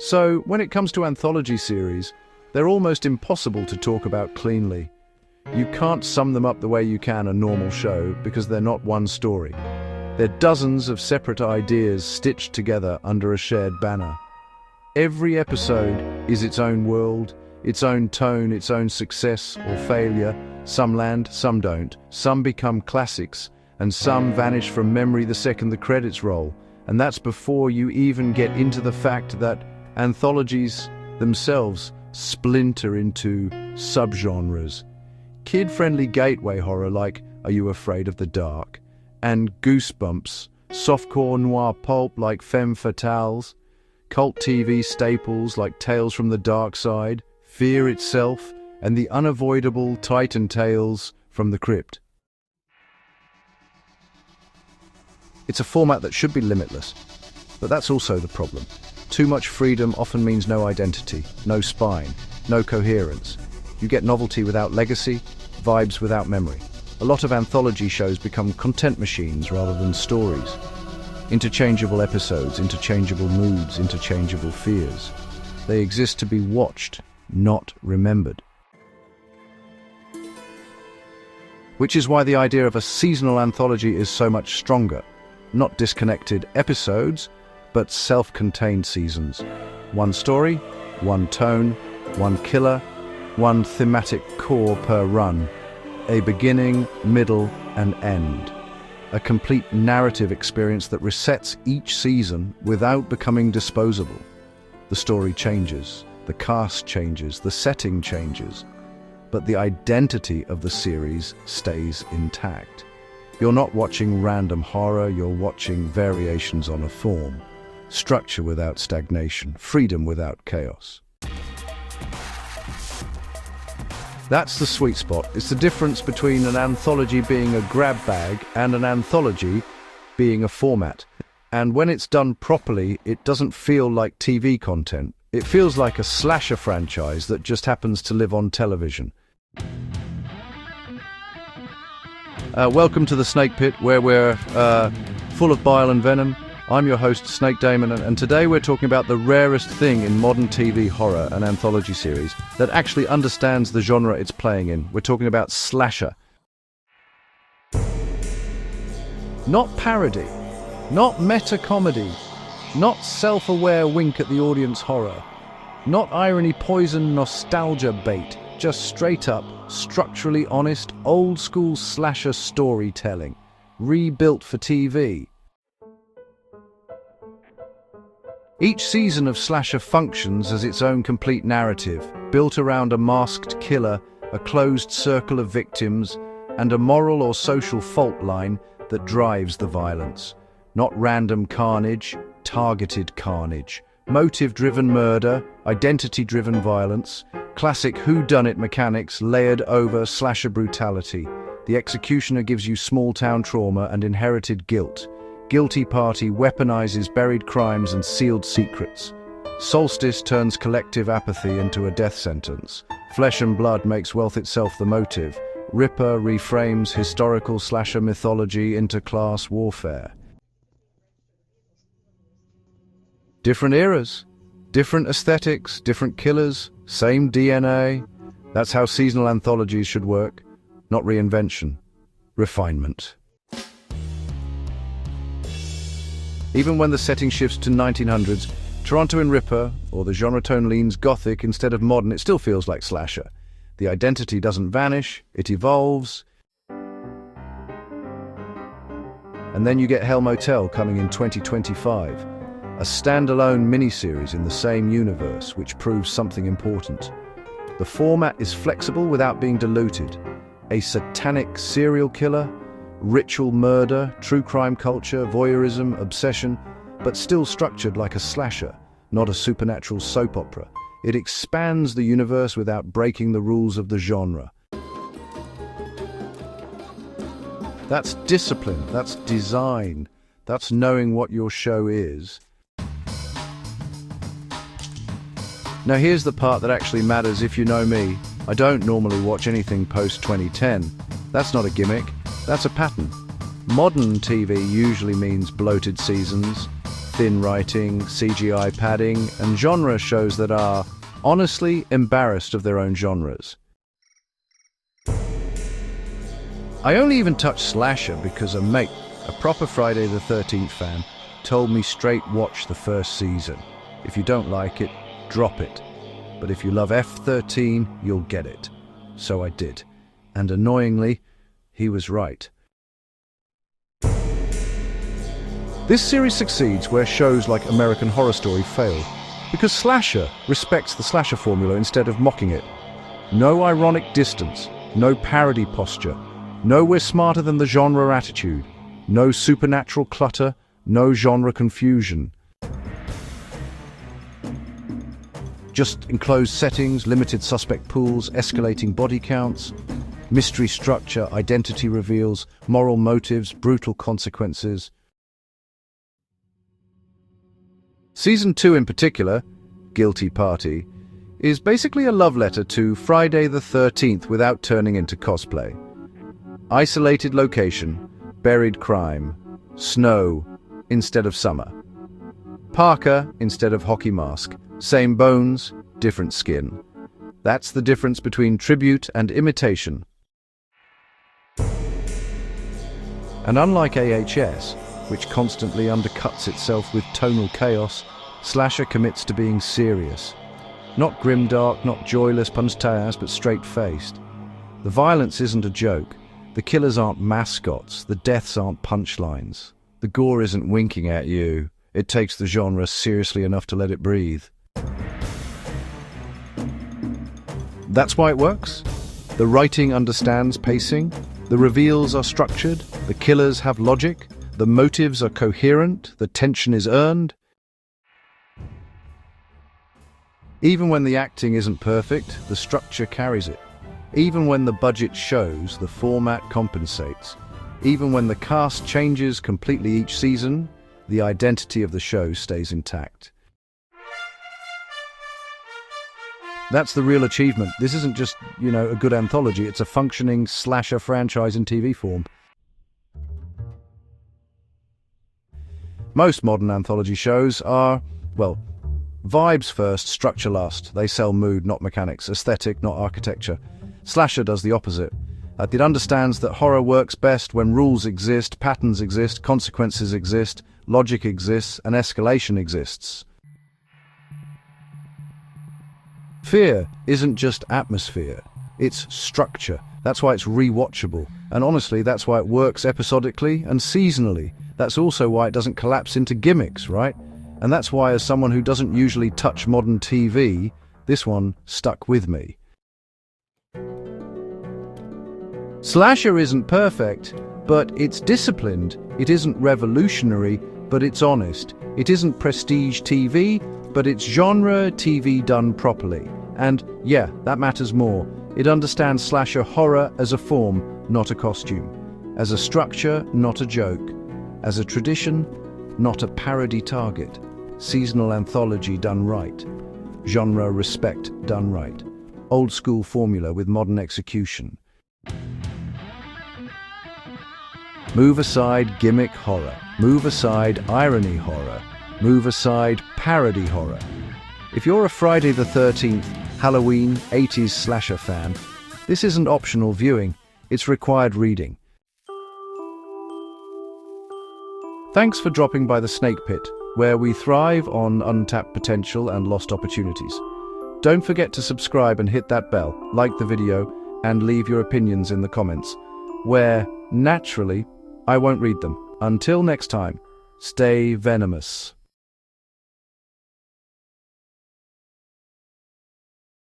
So, when it comes to anthology series, they're almost impossible to talk about cleanly. You can't sum them up the way you can a normal show because they're not one story. They're dozens of separate ideas stitched together under a shared banner. Every episode is its own world, its own tone, its own success or failure. Some land, some don't. Some become classics, and some vanish from memory the second the credits roll. And that's before you even get into the fact that anthologies themselves splinter into subgenres. Kid-friendly gateway horror like Are You Afraid of the Dark? And Goosebumps, softcore noir pulp like Femme Fatales, cult TV staples like Tales from the Dark Side, Fear itself, and the unavoidable Titan Tales from the Crypt. It's a format that should be limitless, but that's also the problem. Too much freedom often means no identity, no spine, no coherence. You get novelty without legacy, vibes without memory. A lot of anthology shows become content machines rather than stories. Interchangeable episodes, interchangeable moods, interchangeable fears. They exist to be watched, not remembered. Which is why the idea of a seasonal anthology is so much stronger. Not disconnected episodes, but self-contained seasons. One story, one tone, one killer, one thematic core per run. A beginning, middle, and end. A complete narrative experience that resets each season without becoming disposable. The story changes, the cast changes, the setting changes, but the identity of the series stays intact. You're not watching random horror, you're watching variations on a form. Structure without stagnation, freedom without chaos. That's the sweet spot. It's the difference between an anthology being a grab bag and an anthology being a format. And when it's done properly, it doesn't feel like TV content. It feels like a slasher franchise that just happens to live on television. Welcome to the Snake Pit, where we're full of bile and venom. I'm your host, Snake Damon, and today we're talking about the rarest thing in modern TV horror, an anthology series that actually understands the genre it's playing in. We're talking about slasher. Not parody, not meta-comedy, not self-aware wink at the audience horror, not irony poison nostalgia bait, just straight-up, structurally honest, old-school slasher storytelling, rebuilt for TV. Each season of slasher functions as its own complete narrative, built around a masked killer, a closed circle of victims, and a moral or social fault line that drives the violence. Not random carnage, targeted carnage. Motive-driven murder, identity-driven violence, classic whodunit mechanics layered over slasher brutality. The executioner gives you small-town trauma and inherited guilt. Guilty party weaponizes buried crimes and sealed secrets. Solstice turns collective apathy into a death sentence. Flesh and blood makes wealth itself the motive. Ripper reframes historical slasher mythology into class warfare. Different eras, different aesthetics, different killers, same DNA. That's how seasonal anthologies should work. Not reinvention, refinement. Even when the setting shifts to 1900s, Toronto in Ripper, or the genre tone leans gothic instead of modern, it still feels like slasher. The identity doesn't vanish, it evolves. And then you get Hell Motel coming in 2025, a standalone miniseries in the same universe, which proves something important. The format is flexible without being diluted. A satanic serial killer, ritual murder, true crime culture, voyeurism, obsession, but still structured like a slasher, not a supernatural soap opera. It expands the universe without breaking the rules of the genre. That's discipline, that's design, that's knowing what your show is. Now here's the part that actually matters if you know me. I don't normally watch anything post-2010. That's not a gimmick, that's a pattern. Modern TV usually means bloated seasons, thin writing, CGI padding, and genre shows that are, honestly, embarrassed of their own genres. I only even touched slasher because a mate, a proper Friday the 13th fan, told me straight watch the first season. If you don't like it, drop it. But if you love F13, you'll get it. So I did. And annoyingly, he was right. This series succeeds where shows like American Horror Story fail, because slasher respects the slasher formula instead of mocking it. No ironic distance, no parody posture, no we're smarter than the genre attitude, no supernatural clutter, no genre confusion. Just enclosed settings, limited suspect pools, escalating body counts, mystery structure, identity reveals, moral motives, brutal consequences. Season 2 in particular, Guilty Party, is basically a love letter to Friday the 13th without turning into cosplay. Isolated location, buried crime, snow instead of summer. Parker instead of hockey mask, same bones, different skin. That's the difference between tribute and imitation. And unlike AHS, which constantly undercuts itself with tonal chaos, slasher commits to being serious. Not grimdark, not joyless punch-tayas, but straight-faced. The violence isn't a joke. The killers aren't mascots. The deaths aren't punchlines. The gore isn't winking at you. It takes the genre seriously enough to let it breathe. That's why it works. The writing understands pacing. The reveals are structured. The killers have logic. The motives are coherent. The tension is earned. Even when the acting isn't perfect, the structure carries it. Even when the budget shows, the format compensates. Even when the cast changes completely each season, the identity of the show stays intact. That's the real achievement. This isn't just, a good anthology. It's a functioning slasher franchise in TV form. Most modern anthology shows are, vibes first, structure last. They sell mood, not mechanics, aesthetic, not architecture. Slasher does the opposite. It understands that horror works best when rules exist, patterns exist, consequences exist, logic exists, and escalation exists. Fear isn't just atmosphere, it's structure. That's why it's rewatchable. And honestly, that's why it works episodically and seasonally. That's also why it doesn't collapse into gimmicks, right? And that's why, as someone who doesn't usually touch modern TV, this one stuck with me. Slasher isn't perfect, but it's disciplined. It isn't revolutionary, but it's honest. It isn't prestige TV, but it's genre TV done properly. And yeah, that matters more. It understands slasher horror as a form, not a costume. As a structure, not a joke. As a tradition, not a parody target. Seasonal anthology done right. Genre respect done right. Old school formula with modern execution. Move aside gimmick horror. Move aside irony horror. Move aside parody horror. If you're a Friday the 13th, Halloween, 80s slasher fan, this isn't optional viewing, it's required reading. Thanks for dropping by the Snake Pit, where we thrive on untapped potential and lost opportunities. Don't forget to subscribe and hit that bell, like the video, and leave your opinions in the comments, where, naturally, I won't read them. Until next time, stay venomous.